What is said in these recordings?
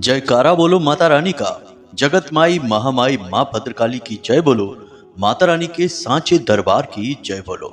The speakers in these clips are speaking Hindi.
जयकारा बोलो माता रानी का। जगत माई महामाई माँ भद्रकाली की जय बोलो। माता रानी के सांचे दरबार की जय बोलो।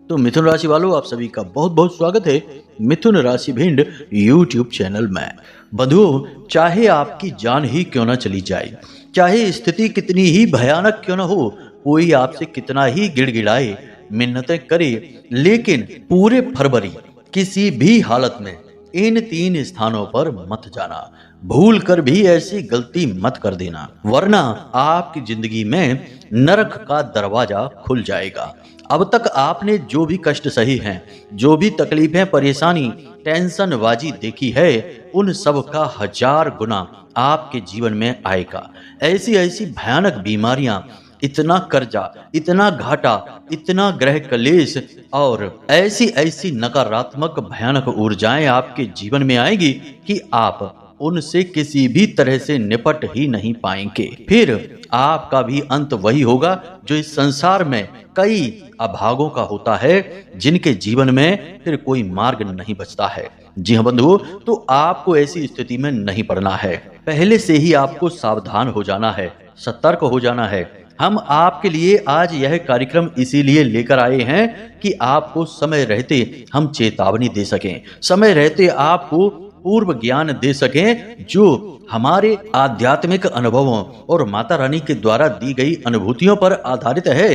तो मिथुन राशि वालों, आप सभी का बहुत बहुत स्वागत है मिथुन राशि भिंड यूट्यूब चैनल में। बंधुओं, चाहे आपकी जान ही क्यों ना चली जाए, चाहे स्थिति कितनी ही भयानक क्यों ना हो, कोई आपसे कितना ही गिड़गिड़ाए, मिन्नतें करे, लेकिन पूरे फरवरी किसी भी हालत में इन 3 स्थानों पर मत जाना। भूल कर भी ऐसी गलती मत कर देना, वरना आपकी जिंदगी में नरक का दरवाजा खुल जाएगा। अब तक आपने जो भी कष्ट सही हैं, जो भी तकलीफें, परेशानी, टेंशन बाजी देखी है, उन सब का 1000 गुना आपके जीवन में आएगा। ऐसी ऐसी भयानक बीमारियां, इतना कर्जा, इतना घाटा, इतना ग्रह कलेश और ऐसी ऐसी नकारात्मक भयानक ऊर्जाएं आपके जीवन में आएगी कि आप उनसे किसी भी तरह से निपट ही नहीं पाएंगे। फिर आपका भी अंत वही होगा जो इस संसार में कई अभागों का होता है, जिनके जीवन में फिर कोई मार्ग नहीं बचता है। जी हाँ बंधुओं, तो आपको ऐसी स्थिति में नहीं पड़ना है। पहले से ही आपको सावधान हो जाना है, सतर्क हो जाना है। हम आपके लिए आज यह कार्यक्रम इसीलिए लेकर आए हैं कि आपको समय रहते हम चेतावनी दे सकें, समय रहते आपको पूर्व ज्ञान दे सकें, जो हमारे आध्यात्मिक अनुभवों और माता रानी के द्वारा दी गई अनुभूतियों पर आधारित है।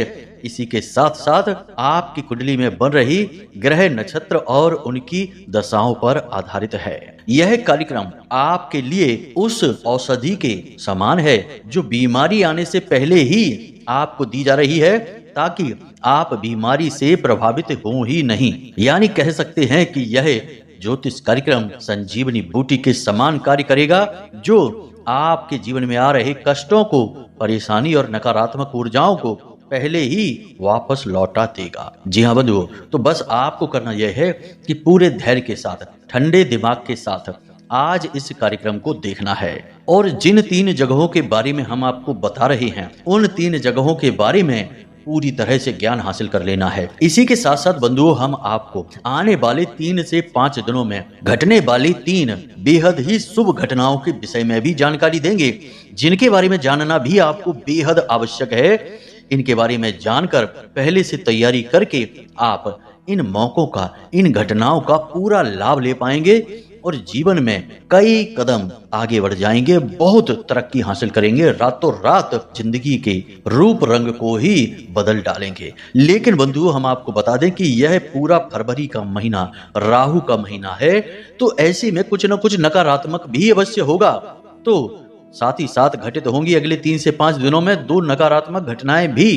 इसी के साथ साथ आपकी कुंडली में बन रही ग्रह, नक्षत्र और उनकी दशाओं पर आधारित है। यह कार्यक्रम आपके लिए उस औषधि के समान है जो बीमारी आने से पहले ही आपको दी जा रही है, ताकि आप बीमारी से प्रभावित हो ही नहीं। यानी कह सकते हैं कि यह ज्योतिष कार्यक्रम संजीवनी बूटी के समान कार्य करेगा, जो आपके जीवन में आ रहे कष्टों को, परेशानी और नकारात्मक ऊर्जाओं को पहले ही वापस लौटा देगा। जी हाँ बंधुओं, तो बस आपको करना यह है कि पूरे धैर्य के साथ, ठंडे दिमाग के साथ आज इस कार्यक्रम को देखना है। और जिन 3 जगहों के बारे में हम आपको बता रहे हैं, उन 3 जगहों के बारे में पूरी तरह से ज्ञान हासिल कर लेना है। इसी के साथ साथ बंधुओं, हम आपको आने वाले 3 से 5 दिनों में घटने वाली 3 बेहद ही शुभ घटनाओं के विषय में भी जानकारी देंगे, जिनके बारे में जानना भी आपको बेहद आवश्यक है। इनके बारे में जानकर पहले से तैयारी करके आप इन मौकों का, इन घटनाओं का पूरा लाभ ले पाएंगे और जीवन में कई कदम आगे बढ़ जाएंगे, बहुत तरक्की हासिल करेंगे, रातों रात जिंदगी के रूप रंग को ही बदल डालेंगे। लेकिन बंधुओं, हम आपको बता दें कि यह पूरा फरवरी का महीना राहु का महीना है, तो ऐसे में कुछ न कुछ नकारात्मक भी अवश्य होगा। तो साथ ही साथ घटित होंगी अगले 3 से 5 दिनों में 2 नकारात्मक घटनाएं भी।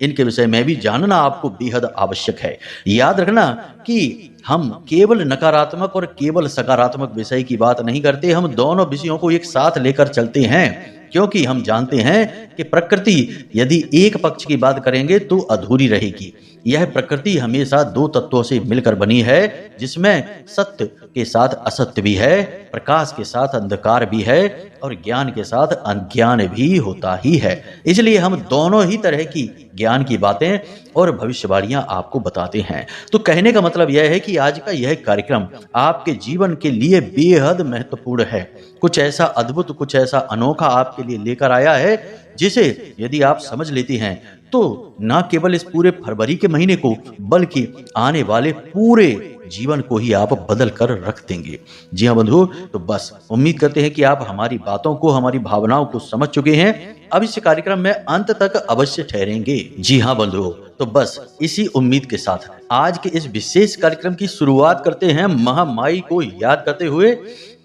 इनके विषय में भी जानना आपको बेहद आवश्यक है। याद रखना कि हम केवल नकारात्मक और केवल सकारात्मक विषय की बात नहीं करते, हम दोनों विषयों को एक साथ लेकर चलते हैं, क्योंकि हम जानते हैं कि प्रकृति यदि एक पक्ष की बात करेंगे तो अधूरी रहेगी। यह प्रकृति हमेशा 2 तत्वों से मिलकर बनी है, जिसमें सत्य के साथ असत्य भी है, प्रकाश के साथ अंधकार भी है और ज्ञान के साथ अज्ञान भी होता ही है। इसलिए हम दोनों ही तरह की ज्ञान की बातें और भविष्यवाणियां आपको बताते हैं। तो कहने का मतलब यह है कि आज का यह कार्यक्रम आपके जीवन के लिए बेहद महत्वपूर्ण है। कुछ ऐसा अद्भुत, कुछ ऐसा अनोखा आपके लिए लेकर आया है, जिसे यदि आप समझ लेते हैं तो न केवल इस पूरे फरवरी के महीने को, बल्कि आने वाले पूरे जीवन को ही आप बदल कर रख देंगे। जी हाँ बंधुओं, तो बस उम्मीद करते हैं कि आप हमारी बातों को, हमारी भावनाओं को समझ चुके हैं। अब इस कार्यक्रम में अंत तक अवश्य ठहरेंगे। जी हाँ बंधुओं, तो बस इसी उम्मीद के साथ आज के इस विशेष कार्यक्रम की शुरुआत करते हैं। महामाई को याद करते हुए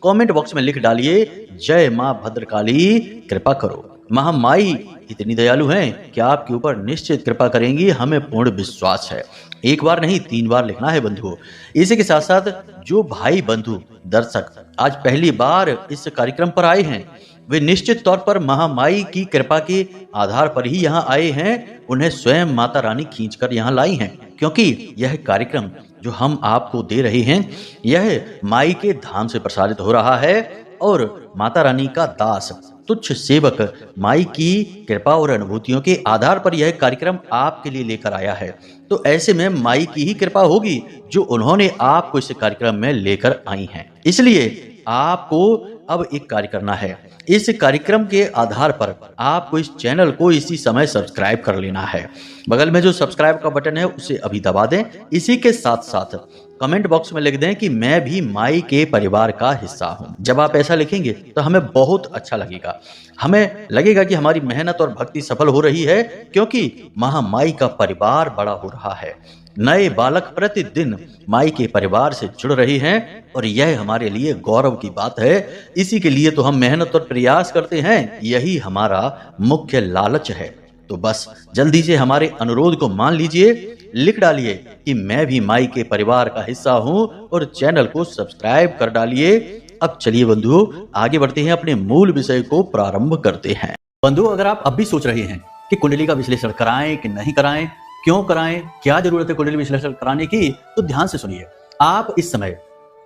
कमेंट बॉक्स में लिख डालिए, जय माँ भद्रकाली कृपा करो। महामाई इतनी दयालु हैं कि आपके ऊपर निश्चित कृपा करेंगी, हमें पूर्ण विश्वास है। एक बार नहीं, 3 बार लिखना है बंधुओं। इसी के साथ साथ जो भाई बंधु दर्शक आज पहली बार इस कार्यक्रम पर आए हैं, वे निश्चित तौर पर महामाई की कृपा के आधार पर ही यहाँ आए हैं। उन्हें स्वयं माता रानी खींचकर यहाँ लाई हैं, क्योंकि यह कार्यक्रम जो हम आपको दे रहे हैं, यह माई के धाम से प्रसारित हो रहा है और माता रानी का दास, तुच्छ सेवक माई की कृपा और अनुभूतियों के आधार पर यह कार्यक्रम आपके लिए लेकर आया है। तो ऐसे में माई की ही कृपा होगी जो उन्होंने आपको इस कार्यक्रम में लेकर आई हैं। इसलिए आपको अब एक कार्य करना है। इस कार्यक्रम के आधार पर आपको इस चैनल को इसी समय सब्सक्राइब कर लेना है। बगल में जो सब्सक्राइब का बटन है उसे अभी दबा दें। इसी के साथ साथ कमेंट बॉक्स में लिख दें कि मैं भी माई के परिवार का हिस्सा हूं। जब आप ऐसा लिखेंगे तो हमें बहुत अच्छा लगेगा। हमें लगेगा कि हमारी मेहनत और भक्ति सफल हो रही है, क्योंकि महामाई का परिवार बड़ा हो रहा है। नए बालक प्रतिदिन माई के परिवार से जुड़ रहे हैं और यह हमारे लिए गौरव की बात है। इसी के लिए तो हम मेहनत और प्रयास करते हैं, यही हमारा मुख्य लालच है। तो बस जल्दी से हमारे अनुरोध को मान लीजिए, लिख डालिए कि मैं भी माई के परिवार का हिस्सा हूं और चैनल को सब्सक्राइब कर डालिए। अब चलिए बंधुओं, आगे बढ़ते हैं, अपने मूल विषय को प्रारंभ करते हैं। बंधुओं, अगर आप अब भी सोच रहे हैं कि कुंडली का विश्लेषण कराएं कि नहीं कराएं, क्यों कराएं, क्या जरूरत है कुंडली विश्लेषण कराने की, तो ध्यान से सुनिए। आप इस समय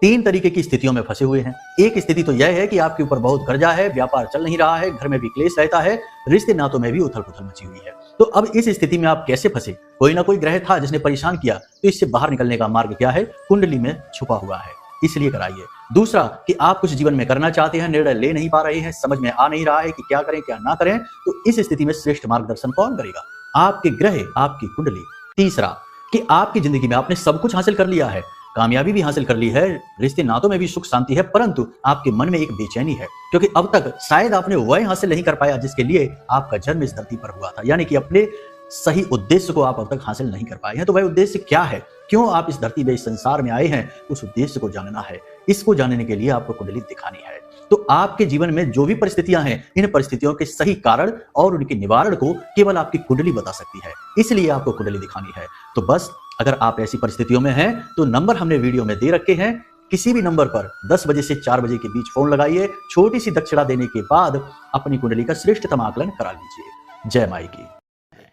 3 तरीके की स्थितियों में फंसे हुए हैं। एक स्थिति तो यह है कि आपके ऊपर बहुत कर्जा है, व्यापार चल नहीं रहा है, घर में भी क्लेश रहता है, रिश्ते नातों में भी उथल पुथल मची हुई है। तो अब इस स्थिति में आप कैसे फंसे? कोई ना कोई ग्रह था जिसने परेशान किया, तो इससे बाहर निकलने का मार्ग क्या है? कुंडली में छुपा हुआ है, इसलिए कराइए। दूसरा कि आप कुछ जीवन में करना चाहते हैं, निर्णय ले नहीं पा रहे हैं, समझ में आ नहीं रहा है कि क्या करें क्या ना करें, तो इस स्थिति में श्रेष्ठ मार्गदर्शन कौन करेगा? आपके ग्रह, आपकी कुंडली। तीसरा कि आपकी जिंदगी में आपने सब कुछ हासिल कर लिया है, कामयाबी भी हासिल कर ली है, रिश्ते नातों में भी सुख शांति है, परंतु आपके मन में एक बेचैनी है, क्योंकि अब तक शायद आपने वह हासिल नहीं कर पाया जिसके लिए आपका जन्म इस धरती पर हुआ था। यानी कि अपने सही उद्देश्य को आप अब तक हासिल नहीं कर पाए हैं। तो वह उद्देश्य क्या है, क्यों आप इस धरती में, इस संसार में आए हैं, उस उद्देश्य को जानना है। इसको जानने के लिए आपको कुंडली दिखानी है। तो आपके जीवन में जो भी परिस्थितियां हैं, इन परिस्थितियों के सही कारण और उनके निवारण को केवल आपकी कुंडली बता सकती है, इसलिए आपको कुंडली दिखानी है। तो बस अगर आप ऐसी परिस्थितियों में हैं तो नंबर हमने वीडियो में दे रखे हैं, किसी भी नंबर पर 10 बजे से 4 बजे के बीच फोन लगाइए। छोटी सी दक्षिणा देने के बाद अपनी कुंडली का श्रेष्ठतम आकलन करा लीजिए। जय माई की।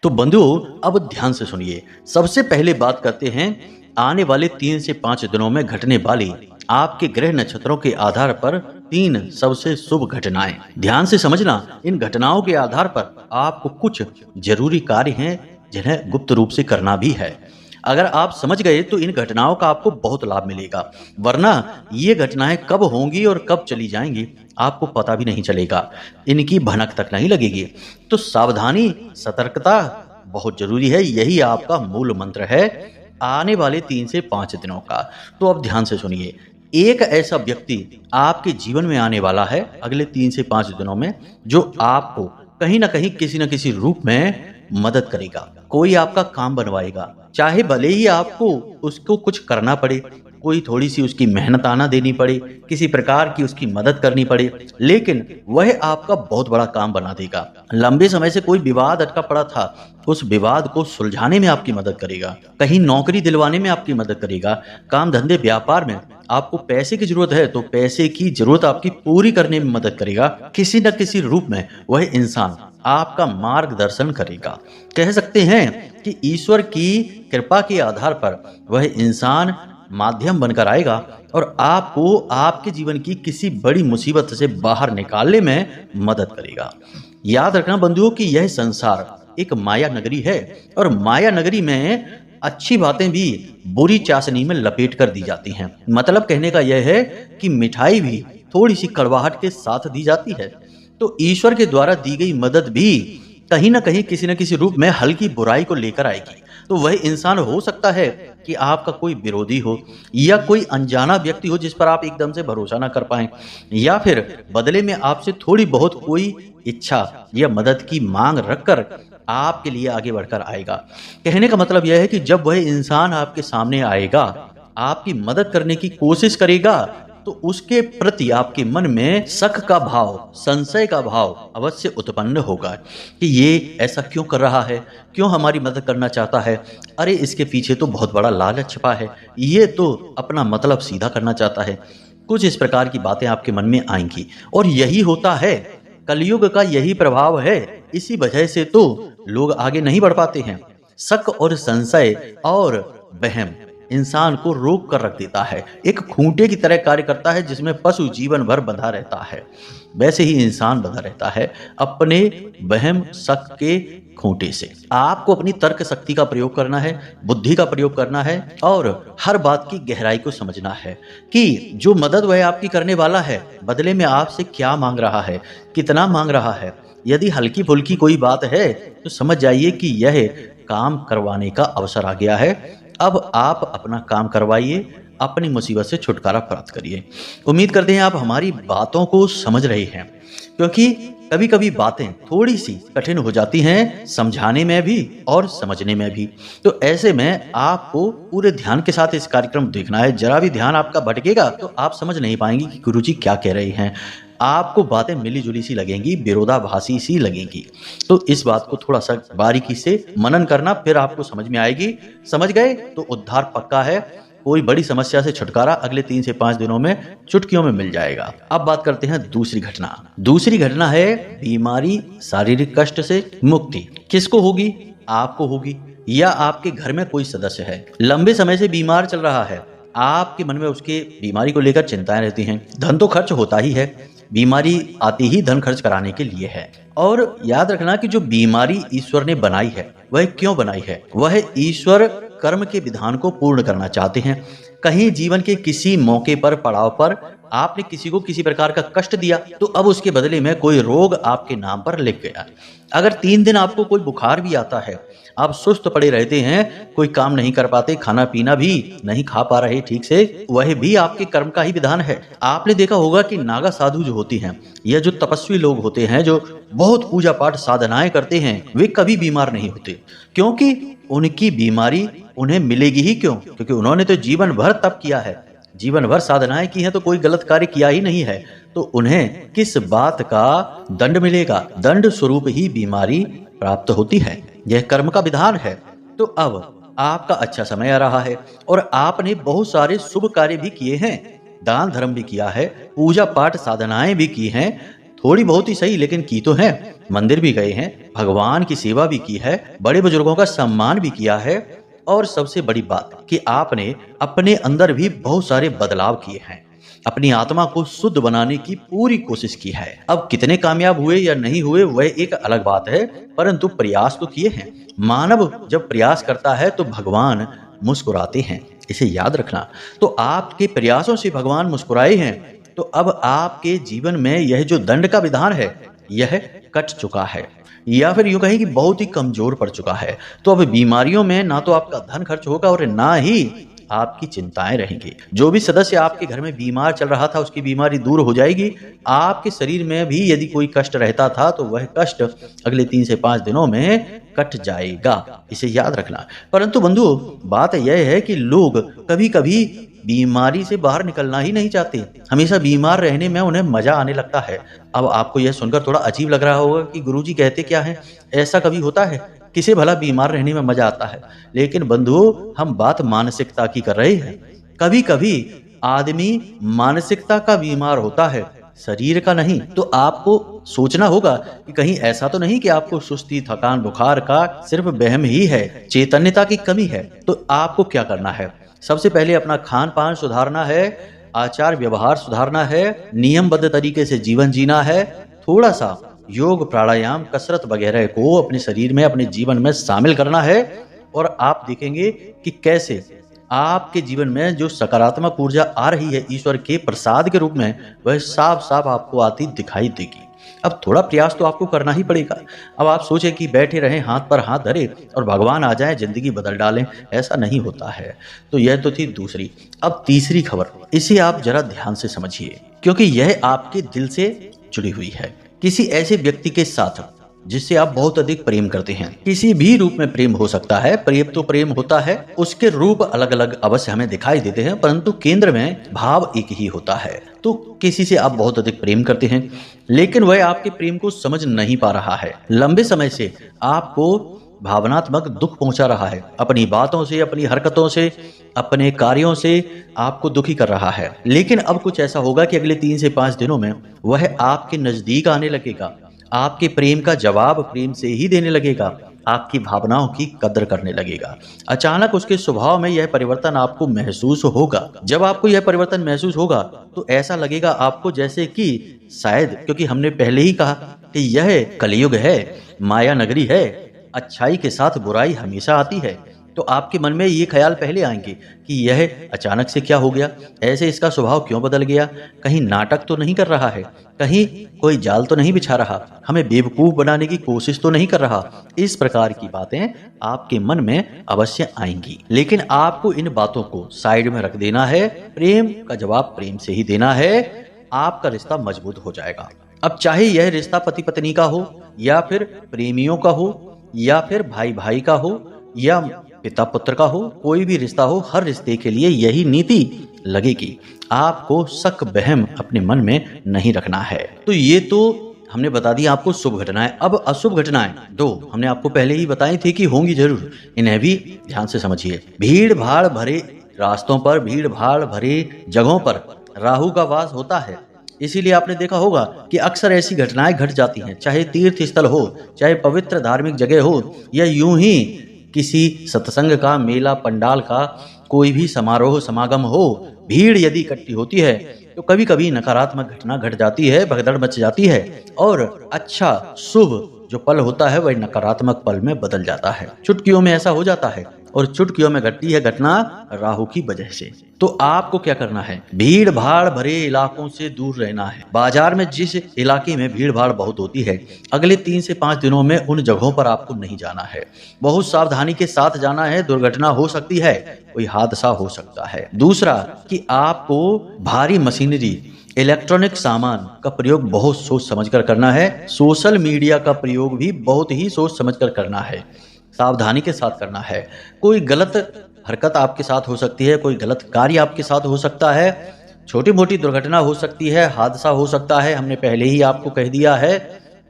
तो बंधुओं, अब ध्यान से सुनिए। सबसे पहले बात करते हैं आने वाले 3 से 5 दिनों में घटने वाली आपके ग्रह नक्षत्रों के आधार पर 3 सबसे शुभ घटनाएं। ध्यान से समझना, इन घटनाओं के आधार पर आपको कुछ जरूरी कार्य हैं जिन्हें गुप्त रूप से करना भी है। अगर आप समझ गए तो इन घटनाओं का आपको बहुत लाभ मिलेगा, वरना ये घटनाएं कब होंगी और कब चली जाएंगी आपको पता भी नहीं चलेगा, इनकी भनक तक नहीं लगेगी। तो सावधानी, सतर्कता बहुत जरूरी है, यही आपका मूल मंत्र है आने वाले 3 से 5 दिनों का। तो अब ध्यान से सुनिए, एक ऐसा व्यक्ति आपके जीवन में आने वाला है अगले 3 से 5 दिनों में, जो आपको कहीं ना कहीं किसी न किसी रूप में मदद करेगा। कोई आपका काम बनवाएगा, चाहे भले ही आपको उसको कुछ करना पड़े, कोई थोड़ी सी उसकी मेहनत आना देनी पड़े, किसी प्रकार की उसकी मदद करनी पड़े, लेकिन वह आपका बहुत बड़ा काम बना देगा। लंबे समय से कोई विवाद अटका पड़ा था, उस विवाद को सुलझाने में आपकी मदद करेगा, कहीं नौकरी दिलवाने में आपकी मदद करेगा, काम धंधे व्यापार में आपको पैसे की जरूरत है तो पैसे की जरूरत आपकी पूरी करने में मदद करेगा। किसी न किसी रूप में वह इंसान आपका मार्गदर्शन करेगा। कह सकते हैं कि ईश्वर की कृपा के आधार पर वह इंसान माध्यम बनकर आएगा और आपको आपके जीवन की किसी बड़ी मुसीबत से बाहर निकालने में मदद करेगा। याद रखना बंधुओं कि यह संसार एक माया नगरी है और माया नगरी में अच्छी बातें भी बुरी चाशनी में लपेट कर दी जाती हैं। मतलब कहने का यह है कि मिठाई भी थोड़ी सी कड़वाहट के साथ दी जाती है। तो ईश्वर के द्वारा दी गई मदद भी कहीं ना कहीं किसी न किसी रूप में हल्की बुराई को लेकर आएगी। तो वह इंसान हो सकता है कि आपका कोई विरोधी हो या कोई अनजाना व्यक्ति हो जिस पर आप एकदम से भरोसा ना कर पाएं, या फिर बदले में आपसे थोड़ी बहुत कोई इच्छा या मदद की मांग रखकर आपके लिए आगे बढ़कर आएगा। कहने का मतलब यह है कि जब वह इंसान आपके सामने आएगा, आपकी मदद करने की कोशिश करेगा, तो उसके प्रति आपके मन में शक का भाव, संशय का भाव अवश्य उत्पन्न होगा कि ये ऐसा क्यों कर रहा है, क्यों हमारी मदद करना चाहता है, अरे इसके पीछे तो बहुत बड़ा लालच छिपा है, ये तो अपना मतलब सीधा करना चाहता है। कुछ इस प्रकार की बातें आपके मन में आएंगी और यही होता है, कलयुग का यही प्रभाव है। इसी वजह से तो लोग आगे नहीं बढ़ पाते हैं। शक और संशय और वहम, इंसान को रोक कर रख देता है। एक खूंटे की तरह कार्य करता है जिसमें पशु जीवन भर बंधा रहता है, वैसे ही इंसान बंधा रहता है अपने वहम शक के खूंटे से। आपको अपनी तर्क शक्ति का प्रयोग करना है, बुद्धि का प्रयोग करना है और हर बात की गहराई को समझना है कि जो मदद वह आपकी करने वाला है बदले में आपसे क्या मांग रहा है, कितना मांग रहा है। यदि हल्की फुल्की कोई बात है तो समझ जाइए कि यह काम करवाने का अवसर आ गया है। अब आप अपना काम करवाइए, अपनी मुसीबत से छुटकारा प्राप्त करिए। उम्मीद करते हैं आप हमारी बातों को समझ रहे हैं, क्योंकि कभी कभी बातें थोड़ी सी कठिन हो जाती हैं समझाने में भी और समझने में भी। तो ऐसे में आपको पूरे ध्यान के साथ इस कार्यक्रम देखना है। जरा भी ध्यान आपका भटकेगा तो आप समझ नहीं पाएंगे कि गुरुजी क्या कह रहे हैं। आपको बातें मिली जुली सी लगेंगी, विरोधाभासी सी लगेंगी। तो इस बात को थोड़ा सा बारीकी से मनन करना, फिर आपको समझ में आएगी। समझ गए तो उद्धार पक्का है। कोई बड़ी समस्या से छुटकारा अगले 3 से 5 दिनों में चुटकियों में मिल जाएगा। अब बात करते हैं दूसरी घटना। दूसरी घटना है बीमारी, शारीरिक कष्ट से मुक्ति। किसको होगी? आपको होगी या आपके घर में कोई सदस्य है लंबे समय से बीमार चल रहा है, आपके मन में उसके बीमारी को लेकर चिंताएं रहती हैं। धन तो खर्च होता ही है, बीमारी आती ही धन खर्च कराने के लिए है। और याद रखना कि जो बीमारी ईश्वर ने बनाई है वह क्यों बनाई है? वह ईश्वर कर्म के विधान को पूर्ण करना चाहते हैं। कहीं जीवन के किसी मौके पर, पड़ाव पर आपने किसी को किसी प्रकार का कष्ट दिया तो अब उसके बदले में कोई रोग आपके नाम पर लिख गया। अगर 3 दिन आपको कोई बुखार भी आता है, आप सुस्त पड़े रहते हैं, कोई काम नहीं कर पाते, खाना पीना भी नहीं खा पा रहे ठीक से, वह भी आपके कर्म का ही विधान है। आपने देखा होगा कि नागा साधु जो होते हैं या जो तपस्वी लोग होते हैं, जो बहुत पूजा पाठ साधनाएं करते हैं, वे कभी बीमार नहीं होते, क्योंकि उनकी बीमारी उन्हें मिलेगी ही क्यों? क्योंकि उन्होंने तो जीवन भर तप किया है, जीवन भर साधनाएं की हैं, तो कोई गलत कार्य किया ही नहीं है। तो उन्हें किस बात का दंड मिलेगा? दंड स्वरूप ही बीमारी प्राप्त होती है। यह कर्म का विधान है। तो अब आपका अच्छा समय आ रहा है और आपने बहुत सारे शुभ कार्य भी किए हैं, दान धर्म भी किया है, पूजा पाठ साधनाएं भी की हैं, थोड़ी बहुत ही सही लेकिन की तो है। मंदिर भी गए हैं, भगवान की सेवा भी की है, बड़े बुजुर्गों का सम्मान भी किया है और सबसे बड़ी बात कि आपने अपने अंदर भी बहुत सारे बदलाव किए हैं, अपनी आत्मा को शुद्ध बनाने की पूरी कोशिश की है। अब कितने कामयाब हुए या नहीं हुए वह एक अलग बात है, परंतु प्रयास तो किए हैं। मानव जब प्रयास करता है तो भगवान मुस्कुराते हैं, इसे याद रखना। तो आपके प्रयासों से भगवान मुस्कुराए हैं, तो अब आपके जीवन में यह जो दंड का विधान है यह कट चुका है, या फिर यूं कहें कि बहुत ही कमजोर पड़ चुका है। तो अब बीमारियों में ना तो आपका धन खर्च होगा और ना ही आपकी चिंताएं रहेंगी। जो भी सदस्य आपके घर में बीमार चल रहा था उसकी बीमारी दूर हो जाएगी। आपके शरीर में भी यदि कोई कष्ट रहता था तो वह कष्ट अगले 3 से 5 दिनों में कट जाएगा, इसे याद रखना। परंतु बंधु, बात यह है कि लोग कभी कभी बीमारी से बाहर निकलना ही नहीं चाहते, हमेशा बीमार रहने में उन्हें मजा आने लगता है। अब आपको यह सुनकर थोड़ा अजीब लग रहा होगा कि गुरुजी कहते क्या है, ऐसा कभी होता है? किसे भला बीमार रहने में मजा आता है? लेकिन बंधु, हम बात मानसिकता की कर रहे हैं। कभी कभी आदमी मानसिकता का बीमार होता है, शरीर का नहीं। तो आपको सोचना होगा कि कहीं ऐसा तो नहीं कि आपको सुस्ती, थकान, बुखार का सिर्फ वहम ही है, चैतन्यता की कमी है। तो आपको क्या करना है? सबसे पहले अपना खान पान सुधारना है, आचार व्यवहार सुधारना है, नियमबद्ध तरीके से जीवन जीना है, थोड़ा सा योग, प्राणायाम, कसरत वगैरह को अपने शरीर में, अपने जीवन में शामिल करना है। और आप देखेंगे कि कैसे आपके जीवन में जो सकारात्मक ऊर्जा आ रही है ईश्वर के प्रसाद के रूप में, वह साफ साफ आपको आती दिखाई देगी। अब थोड़ा प्रयास तो आपको करना ही पड़ेगा। अब आप सोचे कि बैठे रहें हाथ पर हाथ धरे और भगवान आ जाए जिंदगी बदल डालें, ऐसा नहीं होता है। तो यह तो थी दूसरी। अब तीसरी खबर, इसे आप जरा ध्यान से समझिए, क्योंकि यह आपके दिल से जुड़ी हुई है। किसी ऐसे व्यक्ति के साथ जिससे आप बहुत अधिक प्रेम करते हैं, किसी भी रूप में प्रेम हो सकता है, प्रेम तो प्रेम होता है, उसके रूप अलग अलग अवश्य हमें दिखाई देते हैं, परंतु केंद्र में भाव एक ही होता है। तो किसी से आप बहुत अधिक प्रेम करते हैं, लेकिन वह आपके प्रेम को समझ नहीं पा रहा है, लंबे समय से आपको भावनात्मक दुख पहुंचा रहा है, अपनी बातों से, अपनी हरकतों से, अपने कार्यों से आपको दुखी कर रहा है। लेकिन अब कुछ ऐसा होगा कि अगले 3 से 5 दिनों में वह आपके नजदीक आने लगेगा, आपके प्रेम का जवाब प्रेम से ही देने लगेगा, आपकी भावनाओं की कदर करने लगेगा। अचानक उसके स्वभाव में यह परिवर्तन आपको महसूस होगा। जब आपको यह परिवर्तन महसूस होगा तो ऐसा लगेगा आपको जैसे कि शायद, क्योंकि हमने पहले ही कहा कि यह कलयुग है, माया नगरी है, अच्छाई के साथ बुराई हमेशा आती है। तो आपके मन में ये ख्याल पहले आएंगे कि यह अचानक से क्या हो गया, ऐसे इसका स्वभाव क्यों बदल गया, कहीं नाटक तो नहीं कर रहा है, कहीं कोई जाल तो नहीं बिछा रहा, हमें बेवकूफ बनाने की कोशिश तो नहीं कर रहा। इस प्रकार की बातें आपके मन में अवश्य आएंगी, लेकिन आपको इन बातों को साइड में रख देना है। प्रेम का जवाब प्रेम से ही देना है। आपका रिश्ता मजबूत हो जाएगा। अब चाहे यह रिश्ता पति पत्नी का हो, या फिर प्रेमियों का हो, या फिर भाई भाई का हो, या पिता पुत्र का हो, कोई भी रिश्ता हो, हर रिश्ते के लिए यही नीति लगेगी। आपको शक बहम अपने मन में नहीं रखना है। तो ये तो हमने बता दिया आपको शुभ घटनाएं। अब अशुभ घटनाएं दो हमने आपको पहले ही बताई थी कि होंगी जरूर, इन्हें भी ध्यान से समझिए। भीड़ भाड़ भरे रास्तों पर, भीड़ भाड़ भरे जगहों पर राहु का वास होता है। इसीलिए आपने देखा होगा कि अक्सर ऐसी घटनाएं घट जाती हैं, चाहे तीर्थ स्थल हो, चाहे पवित्र धार्मिक जगह हो, या यूं ही किसी सत्संग का, मेला पंडाल का कोई भी समारोह समागम हो। भीड़ यदि इकट्ठी होती है तो कभी कभी नकारात्मक घटना घट जाती है, भगदड़ मच जाती है, और अच्छा शुभ जो पल होता है वह नकारात्मक पल में बदल जाता है। चुटकियों में ऐसा हो जाता है, और चुटकियों में घटती है घटना राहु की वजह से। तो आपको क्या करना है, भीड़ भाड़ भरे इलाकों से दूर रहना है। बाजार में जिस इलाके में भीड़ भाड़ बहुत होती है, अगले 3 से 5 दिनों में उन जगहों पर आपको नहीं जाना है। बहुत सावधानी के साथ जाना है, दुर्घटना हो सकती है, कोई हादसा हो सकता है। दूसरा कि आपको भारी मशीनरी, इलेक्ट्रॉनिक सामान का प्रयोग बहुत सोच समझकर करना है। सोशल मीडिया का प्रयोग भी बहुत ही सोच समझकर करना है, सावधानी के साथ करना है। कोई गलत हरकत आपके साथ हो सकती है, कोई गलत कार्य आपके साथ हो सकता है, छोटी मोटी दुर्घटना हो सकती है, हादसा हो सकता है, हमने पहले ही आपको कह दिया है।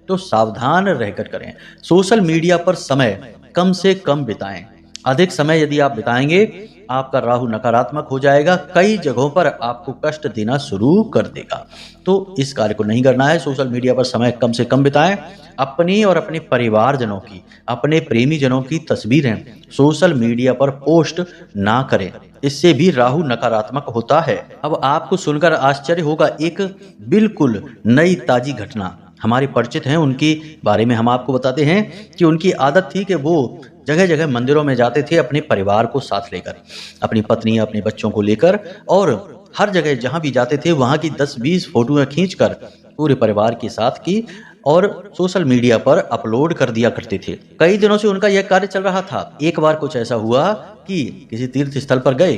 तो सावधान रहकर करें। सोशल मीडिया पर समय कम से कम बिताएं। अधिक समय यदि आप बिताएंगे, आपका राहु नकारात्मक हो जाएगा, कई जगहों पर आपको कष्ट देना शुरू कर देगा। तो इस कार्य को नहीं करना है। सोशल मीडिया पर समय कम से कम बिताएं। अपनी और अपने परिवारजनों की, अपने प्रेमी जनों की तस्वीरें सोशल मीडिया पर पोस्ट ना करें, इससे भी राहु नकारात्मक होता है। अब आपको सुनकर आश्चर्य होगा, एक बिल्कुल नई ताजी घटना हमारे परिचित हैं, उनके बारे में हम आपको बताते हैं कि उनकी आदत थी कि वो जगह जगह मंदिरों में जाते थे अपने परिवार को साथ लेकर, अपनी पत्नी, अपने बच्चों को लेकर, और हर जगह जहां भी जाते थे वहां की 10-20 फोटोएं खींचकर पूरे परिवार के साथ की और सोशल मीडिया पर अपलोड कर दिया करते थे। कई दिनों से उनका यह कार्य चल रहा था। एक बार कुछ ऐसा हुआ कि किसी तीर्थ स्थल पर गए,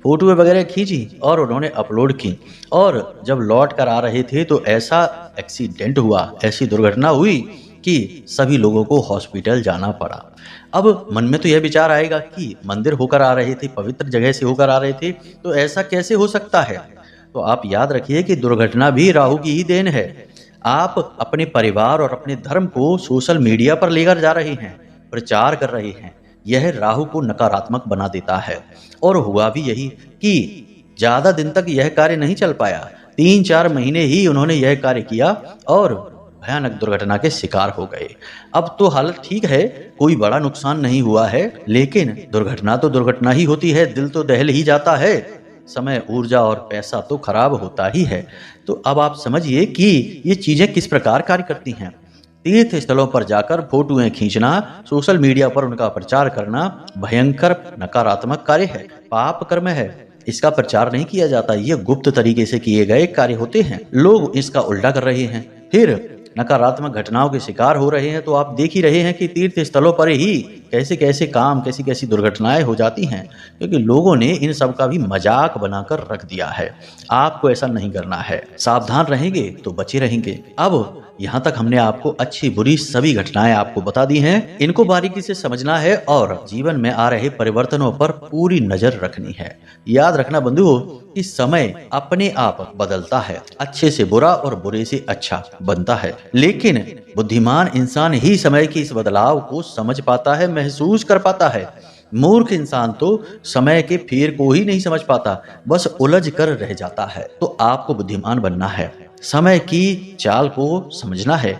फोटो वगैरह खींची और उन्होंने अपलोड की, और जब लौट कर आ रहे थे तो ऐसा एक्सीडेंट हुआ, ऐसी दुर्घटना हुई कि सभी लोगों को हॉस्पिटल जाना पड़ा। अब मन में तो यह विचार आएगा कि मंदिर होकर आ रहे थे, पवित्र जगह से होकर आ रहे थे, तो ऐसा कैसे हो सकता है। तो आप याद रखिए कि दुर्घटना भी राहु की ही देन है। आप अपने परिवार और अपने धर्म को सोशल मीडिया पर लेकर जा रहे हैं, प्रचार कर रहे हैं, यह राहु को नकारात्मक बना देता है। और हुआ भी यही कि ज्यादा दिन तक यह कार्य नहीं चल पाया, 3-4 महीने ही उन्होंने यह कार्य किया और भयानक दुर्घटना के शिकार हो गए। अब तो हालत ठीक है, कोई बड़ा नुकसान नहीं हुआ है, लेकिन दुर्घटना तो दुर्घटना ही होती है, दिल तो दहल ही जाता है, समय, ऊर्जा और पैसा तो खराब होता ही है। तो अब आप समझिए कि ये चीजें किस प्रकार कार्य करती हैं। तीर्थ स्थलों पर जाकर फोटोएं खींचना, सोशल मीडिया पर उनका प्रचार करना भयंकर नकारात्मक कार्य है, पाप कर्म है। इसका प्रचार नहीं किया जाता, ये गुप्त तरीके से किए गए कार्य होते हैं। लोग इसका उल्टा कर रहे हैं, फिर नकारात्मक घटनाओं के शिकार हो रहे हैं। तो आप देख ही रहे हैं कि तीर्थ स्थलों पर ही कैसे कैसे काम, कैसी कैसी दुर्घटनाएं हो जाती हैं, क्योंकि लोगों ने इन सब का भी मजाक बनाकर रख दिया है। आपको ऐसा नहीं करना है, सावधान रहेंगे तो बचे रहेंगे। अब यहाँ तक हमने आपको अच्छी बुरी सभी घटनाएं आपको बता दी हैं, इनको बारीकी से समझना है और जीवन में आ रहे परिवर्तनों पर पूरी नजर रखनी है। याद रखना बंधुओं कि समय अपने आप बदलता है, अच्छे से बुरा और बुरे से अच्छा बनता है, लेकिन बुद्धिमान इंसान ही समय के इस बदलाव को समझ पाता है, महसूस कर पाता है। मूर्ख इंसान तो समय के फेर को ही नहीं समझ पाता, बस उलझ कर रह जाता है। तो आपको बुद्धिमान बनना है, समय की चाल को समझना है,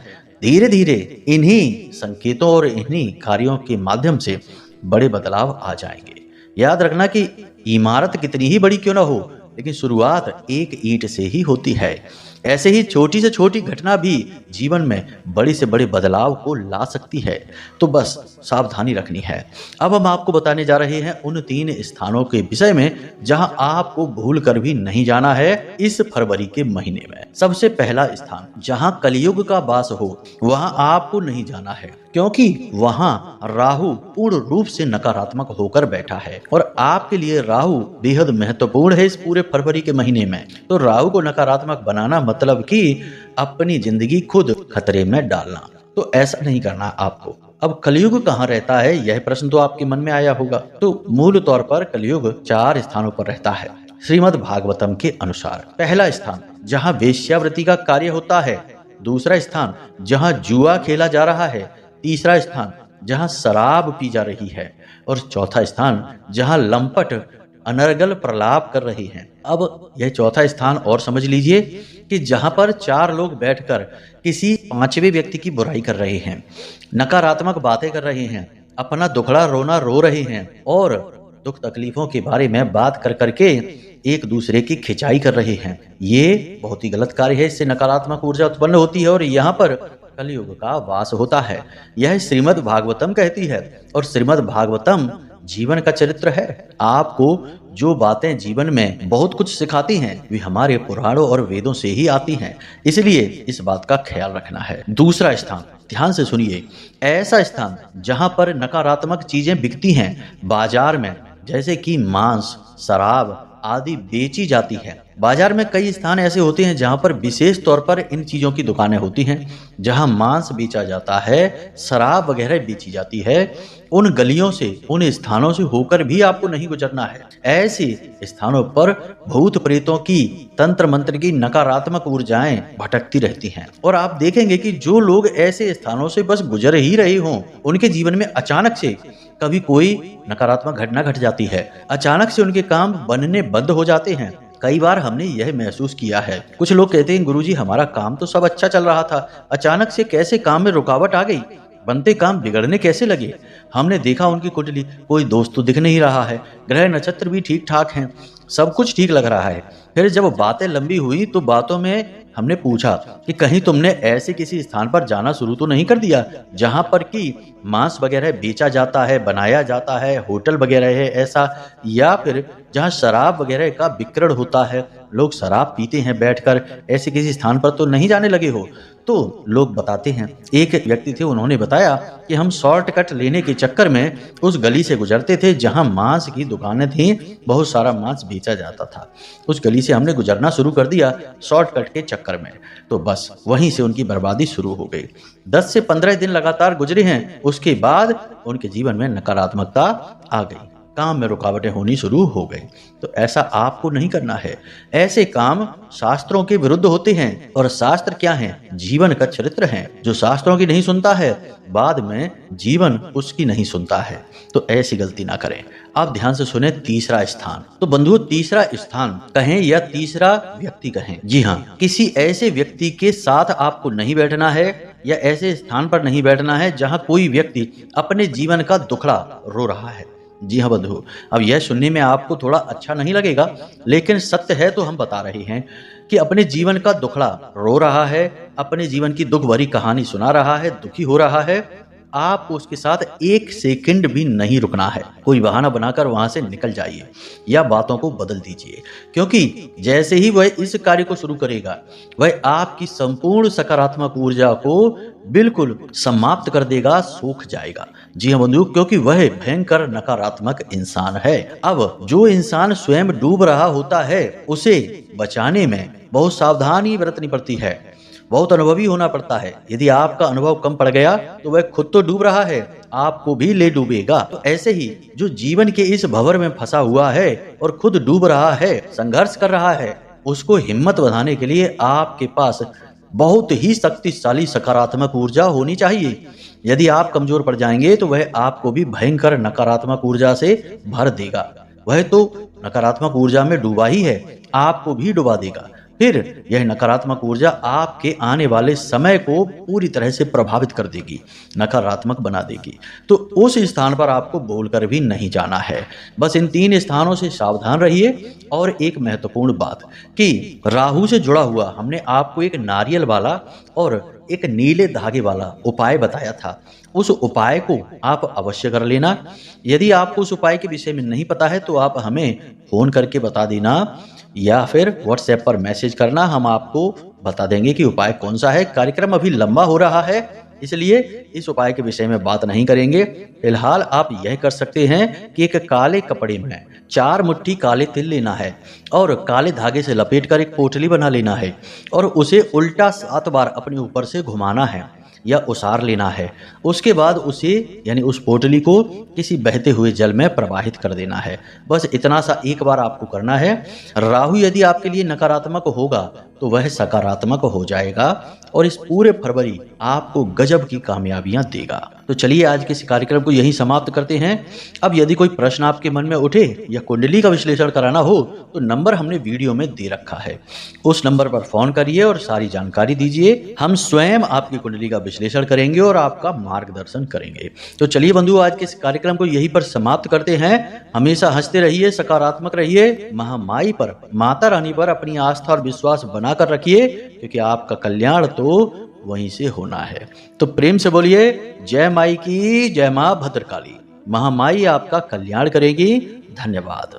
धीरे धीरे इन्हीं संकेतों और इन्हीं कार्यों के माध्यम से बड़े बदलाव आ जाएंगे। याद रखना कि इमारत कितनी ही बड़ी क्यों ना हो, लेकिन शुरुआत एक ईंट से ही होती है। ऐसे ही छोटी से छोटी घटना भी जीवन में बड़ी से बड़े बदलाव को ला सकती है। तो बस सावधानी रखनी है। अब हम आपको बताने जा रहे हैं उन 3 स्थानों के विषय में जहां आपको भूल कर भी नहीं जाना है इस फरवरी के महीने में। सबसे पहला स्थान, जहां कलयुग का वास हो वहां आपको नहीं जाना है, क्योंकि वहां राहु पूर्ण रूप से नकारात्मक होकर बैठा है और आपके लिए राहु बेहद महत्वपूर्ण है इस पूरे फरवरी के महीने में। तो राहु को नकारात्मक बनाना मतलब कि अपनी जिंदगी खुद खतरे में डालना। तो ऐसा नहीं करना आपको। अब कलयुग कहाँ रहता है, यह प्रश्न तो आपके मन में आया होगा। तो मूल तौर पर कलयुग 4 स्थानों पर रहता है श्रीमद् भागवतम के अनुसार। पहला स्थान, जहाँ वेश्यावृत्ति का कार्य होता है। दूसरा स्थान, जहाँ जुआ खेला जा रहा है। तीसरा स्थान, जहाँ शराब पी जा रही है। और चौथा स्थान, जहाँ लंपट अनर्गल प्रलाप कर रही हैं। अब यह चौथा स्थान और समझ लीजिए कि जहां पर 4 लोग बैठकर किसी 5वें व्यक्ति की बुराई कर रहे हैं, नकारात्मक बातें कर रहे हैं, अपना दुखड़ा रोना रो रहे हैं और दुख तकलीफों के बारे में बात कर करके एक दूसरे की खिंचाई कर रहे हैं। ये बहुत ही गलत कार्य है। इससे नकारात्मक ऊर्जा उत्पन्न होती है और यहाँ पर कलयुग का वास होता है। यह श्रीमद् भागवतम कहती है और श्रीमद् भागवतम जीवन का चरित्र है। आपको जो बातें जीवन में बहुत कुछ सिखाती हैं वे हमारे पुराणों और वेदों से ही आती हैं, इसलिए इस बात का ख्याल रखना है। दूसरा स्थान, ध्यान से सुनिए, ऐसा स्थान जहां पर नकारात्मक चीजें बिकती हैं बाजार में, जैसे कि मांस, शराब आदि बेची जाती है। बाजार में कई स्थान ऐसे होते हैं जहां पर विशेष तौर पर इन चीजों की दुकानें होती हैं, जहां मांस बेचा जाता है, शराब वगैरह बेची जाती है। उन गलियों से, उन स्थानों से होकर भी आपको नहीं गुजरना है। ऐसे स्थानों पर भूत प्रेतों की, तंत्र मंत्र की नकारात्मक ऊर्जाएं भटकती रहती हैं और आप देखेंगे कि जो लोग ऐसे स्थानों से बस गुजर ही रहे हों, उनके जीवन में अचानक से कभी कोई नकारात्मक घटना घट जाती है। अचानक से उनके काम बनने बंद हो जाते हैं। कई बार हमने यह महसूस किया है। कुछ लोग कहते हैं, गुरुजी हमारा काम तो सब अच्छा चल रहा था, अचानक से कैसे काम में रुकावट आ गई, बनते काम बिगड़ने कैसे लगे। हमने देखा उनकी कुंडली, कोई दोस्त तो दिख नहीं रहा है, ग्रह नक्षत्र भी ठीक ठाक हैं, सब कुछ ठीक लग रहा है। फिर जब बातें लंबी हुई तो बातों में हमने पूछा कि कहीं तुमने ऐसे किसी स्थान पर जाना शुरू तो नहीं कर दिया जहां पर कि मांस वगैरह बेचा जाता है, बनाया जाता है, होटल वगैरह है ऐसा, या फिर जहां शराब वगैरह का विक्रय होता है, लोग शराब पीते हैं बैठकर, ऐसे किसी स्थान पर तो नहीं जाने लगे हो। तो लोग बताते हैं, एक व्यक्ति थे, उन्होंने बताया कि हम शॉर्टकट लेने के चक्कर में उस गली से गुजरते थे जहां मांस की दुकानें थीं, बहुत सारा मांस बेचा जाता था। उस गली से हमने गुजरना शुरू कर दिया शॉर्टकट के चक्कर में, तो बस वहीं से उनकी बर्बादी शुरू हो गई। 10 से 15 दिन लगातार गुजरे हैं, उसके बाद उनके जीवन में नकारात्मकता आ गई, काम में रुकावटें होनी शुरू हो गई। तो ऐसा आपको नहीं करना है। ऐसे काम शास्त्रों के विरुद्ध होते हैं और शास्त्र क्या हैं? जीवन का चरित्र है। जो शास्त्रों की नहीं सुनता है, बाद में जीवन उसकी नहीं सुनता है। तो ऐसी गलती ना करें। आप ध्यान से सुने, तीसरा स्थान। तो बंधुओं, तीसरा स्थान कहें या तीसरा व्यक्ति कहें, जी हाँ, किसी ऐसे व्यक्ति के साथ आपको नहीं बैठना है या ऐसे स्थान पर नहीं बैठना है जहां कोई व्यक्ति अपने जीवन का दुखड़ा रो रहा है। जी हाँ बंधु, अब यह सुनने में आपको थोड़ा अच्छा नहीं लगेगा, लेकिन सत्य है तो हम बता रहे हैं कि अपने जीवन का दुखड़ा रो रहा है, अपने जीवन की दुख भरी कहानी सुना रहा है, दुखी हो रहा है। आपको उसके साथ 1 सेकंड भी नहीं रुकना है। कोई बहाना बनाकर वहां से निकल जाइए या बातों को बदल दीजिए, क्योंकि जैसे ही वह इस कार्य को शुरू करेगा, वह आपकी संपूर्ण सकारात्मक ऊर्जा को बिल्कुल समाप्त कर देगा, सूख जाएगा। जी हाँ बंधु, क्योंकि वह भयंकर नकारात्मक इंसान है। अब जो इंसान स्वयं डूब रहा होता है, उसे बचाने में बहुत सावधानी बरतनी पड़ती है, बहुत अनुभवी होना पड़ता है। यदि आपका अनुभव कम पड़ गया तो वह खुद तो डूब रहा है, आपको भी ले डूबेगा। तो ऐसे ही जो जीवन के इस भंवर में फंसा हुआ है और खुद डूब रहा है, संघर्ष कर रहा है, उसको हिम्मत बढ़ाने के लिए आपके पास बहुत ही शक्तिशाली सकारात्मक ऊर्जा होनी चाहिए। यदि आप कमजोर पड़ जाएंगे तो वह आपको भी भयंकर नकारात्मक ऊर्जा से भर देगा। वह तो नकारात्मक ऊर्जा में डूबा ही है, आपको भी डुबा देगा। फिर यह नकारात्मक ऊर्जा आपके आने वाले समय को पूरी तरह से प्रभावित कर देगी, नकारात्मक बना देगी। तो उस स्थान पर आपको बोलकर भी नहीं जाना है। बस इन 3 स्थानों से सावधान रहिए। और एक महत्वपूर्ण बात कि राहु से जुड़ा हुआ हमने आपको एक नारियल वाला और एक नीले धागे वाला उपाय बताया था। उस उपाय को आप अवश्य कर लेना। यदि आपको उस उपाय के विषय में नहीं पता है तो आप हमें फ़ोन करके बता देना या फिर व्हाट्सएप पर मैसेज करना, हम आपको बता देंगे कि उपाय कौन सा है। कार्यक्रम अभी लंबा हो रहा है, इसलिए इस उपाय के विषय में बात नहीं करेंगे। फिलहाल आप यह कर सकते हैं कि एक काले कपड़े में 4 मुट्ठी काले तिल लेना है और काले धागे से लपेटकर एक पोटली बना लेना है और उसे उल्टा 7 बार अपने ऊपर से घुमाना है या उसार लेना है। उसके बाद उसे यानी उस पोटली को किसी बहते हुए जल में प्रवाहित कर देना है। बस इतना सा एक बार आपको करना है। राहु यदि आपके लिए नकारात्मक होगा तो वह सकारात्मक हो जाएगा और इस पूरे फरवरी आपको गजब की कामयाबियां देगा। तो चलिए आज के इस कार्यक्रम को यहीं समाप्त करते हैं। अब यदि कोई प्रश्न आपके मन में उठे या कुंडली का विश्लेषण कराना हो तो नंबर हमने वीडियो में दे रखा है, उस नंबर पर फोन करिए और सारी जानकारी दीजिए। हम स्वयं आपकी कुंडली का विश्लेषण करेंगे और आपका मार्गदर्शन करेंगे। तो चलिए बंधु, आज के इस कार्यक्रम को यहीं पर समाप्त करते हैं। हमेशा हंसते रहिए, सकारात्मक रहिए, महामाई पर, माता रानी पर अपनी आस्था और विश्वास बनाकर रखिए, क्योंकि आपका कल्याण तो वहीं से होना है। तो प्रेम से बोलिए जय माई की, जय मां भद्रकाली। महामाई आपका कल्याण करेगी। धन्यवाद।